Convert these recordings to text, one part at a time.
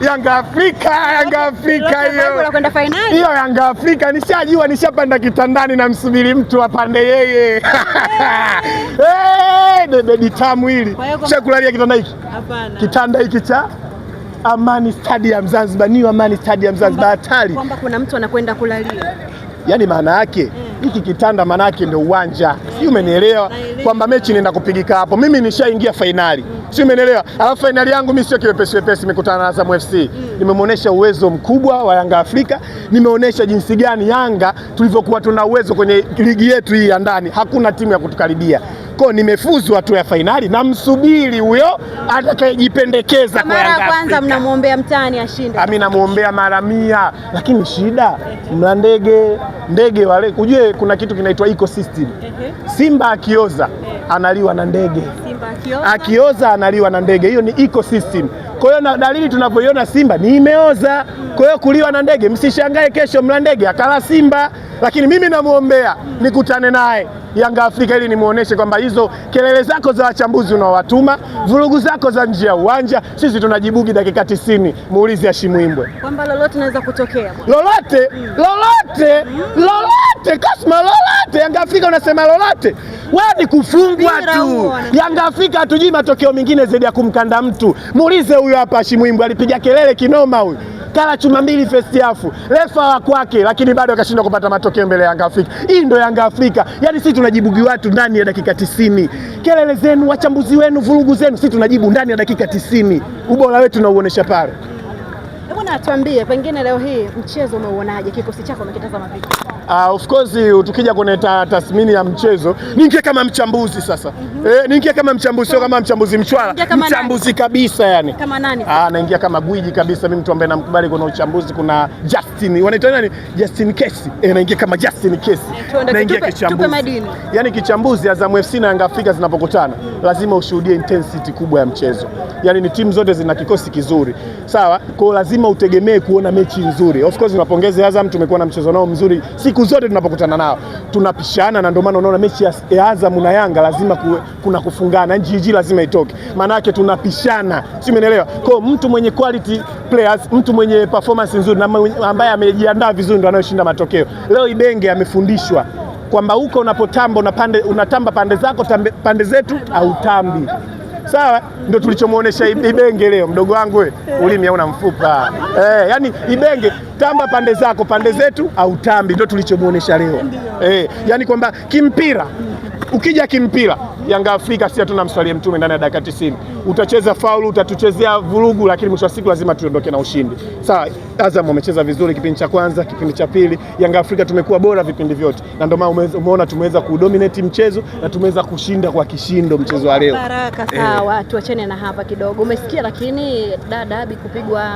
Yanga Afrika hiyo. Kwenda finali. Hiyo Yanga Afrika nishajua, nishapanda kitandani na msubiri mtu apande yeye. Bebe tamu hili. Shakulalia kitanda hiki? Hapana. Kitanda hiki cha Amani Stadium Zanzibar, ni Amani Stadium Zanzibar hatari. Kwamba kuna mtu anakwenda kulalia. Yaani maana yake hiki kitanda maana yake ndio uwanja. Si umenielewa? Kwamba mechi nenda kupigika hapo. Mimi nishaingia finali. Si umenielewa? Alafu finali yangu mimi sio kiwepesi nimekutana na Azam FC. Nimemuonesha uwezo mkubwa wa Yanga Afrika. Nimeonesha jinsi gani Yanga tulivyokuwa tuna uwezo kwenye ligi yetu hii ya ndani. Hakuna timu ya kutukaribia. Kwa nimefuzu hatua ya finali na msubiri huyo atakayejipendekeza kwa Yanga Afrika. Mara kwanza mnamuombea mtani ashinde. Mimi namuombea mara 100, lakini shida mna ndege wale, kujue kuna kitu kinaitwa ecosystem. Simba akioza analiwa na ndege. Simba akioza analiwa na ndege. Hiyo ni ecosystem. Kwa hiyo na dalili tunavyoiona Simba ni imeoza. Kwa hiyo kuliwa na ndege, msishangae kesho mla ndege akala Simba. Lakini mimi namuombea nikutane naye Yanga Afrika ili nimuoneshe kwamba hizo kelele zako za wachambuzi unaowatuma, vurugu zako za nje ya uwanja, sisi tunajibugi dakika 90. Muulize Ashimwimbwe. Kwamba lolote naweza kutokea. Lolote Kasma, lolote. Yanga Afrika unasema lolote. Wewe ni kufungwa tu. Yanga Afrika hatujui matokeo mengine zaidi ya kumkanda mtu. Muulize huyu hapa Ashimwimbwe, alipiga kelele kinoma huyu. Kala chuma 2 first half. Refa wa kwake lakini bado akashindwa kupata matokeo mbele ya Yanga Afrika. Hii ndio Yanga Afrika. Yaani sisi tunajibugi watu ndani ya dakika 90. Kelele zenu, wachambuzi wenu, vurugu zenu, sisi tunajibu ndani ya dakika 90. Ubora wetu tunauonesha pale. Bwana tuambie pengine leo hii mchezo umeuonaje? Kikosi chako umekitazama vipi? Of course tukija kwenye tathmini ya mchezo, niingie kama mchambuzi sasa. Niingie kama mchambuzi, sio kama mchambuzi mchwala. Mchambuzi kabisa yani. Kama nani? Naingia kama gwiji kabisa. Mimi mtu ambaye namkubali kuna uchambuzi, kuna Justin. Wanaita nani? Justin Kesi. Naingia kama Justin Kesi. Naingia kichambuzi. Yaani kichambuzi Azam FC na Yanga Afrika zinapokutana, lazima ushuhudie intensity kubwa ya mchezo. Yaani ni timu zote zina kikosi kizuri. Sawa? Kwa lazima utegemee kuona mechi nzuri. Of course tunapongeza Azam, tumekuwa na mchezo nao mzuri. Siku zote tunapokutana nao tunapishana, na ndio maana unaona mechi ya Azam na Yanga lazima kuna kufungana, jiji lazima itoke, maana yake tunapishana, si umeelewa? Kwa mtu mwenye quality players, mtu mwenye performance nzuri na ambaye amejiandaa vizuri ndio anayoshinda matokeo. Leo Ibenge amefundishwa kwamba huko unapotamba unatamba pande zako, pande zetu au tambi. Sawa, ndio tulichomuonesha Ibenge leo. Mdogo wangu wewe, ulimi hauna mfupa. Yani Ibenge, tamba pande zako, pande zetu au tambi, ndio tulichomuonesha leo. Yani kwamba kimpira, ukija kimpira Yanga Afrika sisi tunamswalia mtume ndani ya dakika 90. Utacheza faulu, utatuchezea vurugu, lakini mwisho wa siku lazima tuondoke na ushindi. Sawa, Azam wamecheza vizuri kipindi cha kwanza, kipindi cha pili. Yanga Afrika tumekuwa bora vipindi vyote. Na ndio maana umeona tumeweza kudominate mchezo na tumeweza kushinda kwa kishindo mchezo wa leo. Baraka sawa, tuachane na hapa kidogo. Umesikia lakini dabi kupigwa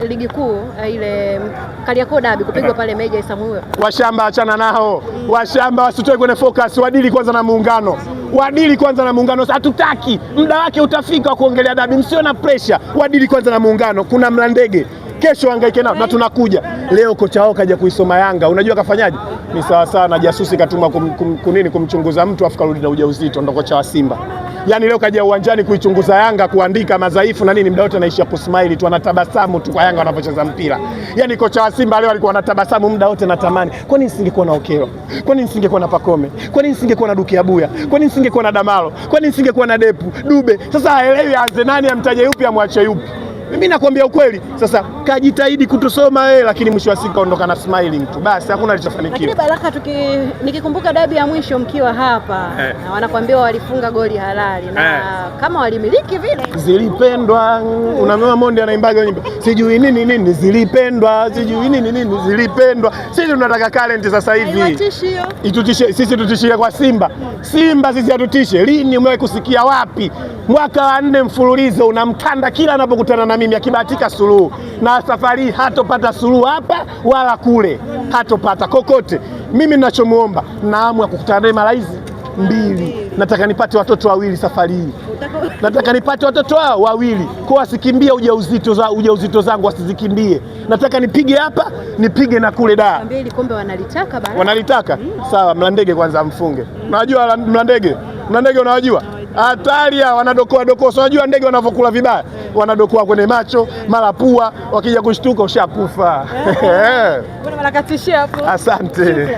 ligi kuu ile Kariakoo dabi kupigwa pale Meja Isamuhyo. Washamba achana nao. Washamba wasitoe kwenye focus, wadili kwanza na muungano. Wadili kwanza na muungano. Hatutaki. Muda wake utafika kuongelea dabi. Msio na pressure. Wadili kwanza na muungano. Kuna Mlandege. Kesho hangaike nao na tunakuja. Leo kocha wao kaja kuisoma Yanga. Unajua kafanyaje? Ni sawa sawa na jasusi katuma kumchunguza mtu afu karudi na ujauzito, ndo kocha wa Simba. Yaani leo kaja uwanjani kuichunguza Yanga, kuandika madhaifu na nini, muda wote anaishia kusmile tu, anatabasamu tu kwa Yanga wanapocheza mpira. Yaani kocha wa Simba leo alikuwa anatabasamu muda wote, natamani kwa nini nisingekuwa na Okelo? Kwa nini nisingekuwa na Pakome? Kwa nini nisingekuwa na Duke Abuya? Kwa nini nisingekuwa na Damalo? Kwa nini nisingekuwa na Depu Dube? Sasa haelewi aanze nani, amtaje yupi, amwache yupi. Mimi nakwambia ukweli, sasa kajitahidi kutusoma wewe, lakini mwisho wa siku kaondoka na smiling tu. Basi hakuna alichofanikiwa. Lakini Baraka, nikikumbuka dabi ya mwisho mkiwa hapa na wanakuambia walifunga goli halali na kama walimiliki vile. Zilipendwa, unaona Monde anaimbaga nyimbo. Sijui nini zilipendwa, sijui nini zilipendwa. Sisi tunataka talent sasa hivi. Itutishe, sisi tutishie kwa Simba. Simba sisi atutishe. Lini umewahi kusikia wapi? Mwaka wa 4 mfululizo unamkanda kila anapokutana na mimi, akibahatika suluhu. Na safari hatopata suluhu hapa wala kule. Hatopata kokote. Mimi ninachomuomba, naamua kukutana naye mara hizi 2. Nataka nipate watoto 2 safari hii. Nataka nipate watoto wao 2. Kwa asikimbie ujauzito zangu, asizikimbie. Nataka nipige hapa, nipige na kule da. Ambie ile kombe wanalitaka Baraka. Wanalitaka? Sawa, Mlandege kwanza amfunge. Unajua Mlandege? Mlandege unawajua? Hataria, wanadokoa. Unajua ndege wanavyokula vibaya, wanadokoa kwenye macho, mara pua, wakija kushtuka ushakufa. Bwana, wanakatishia hapo. Asante.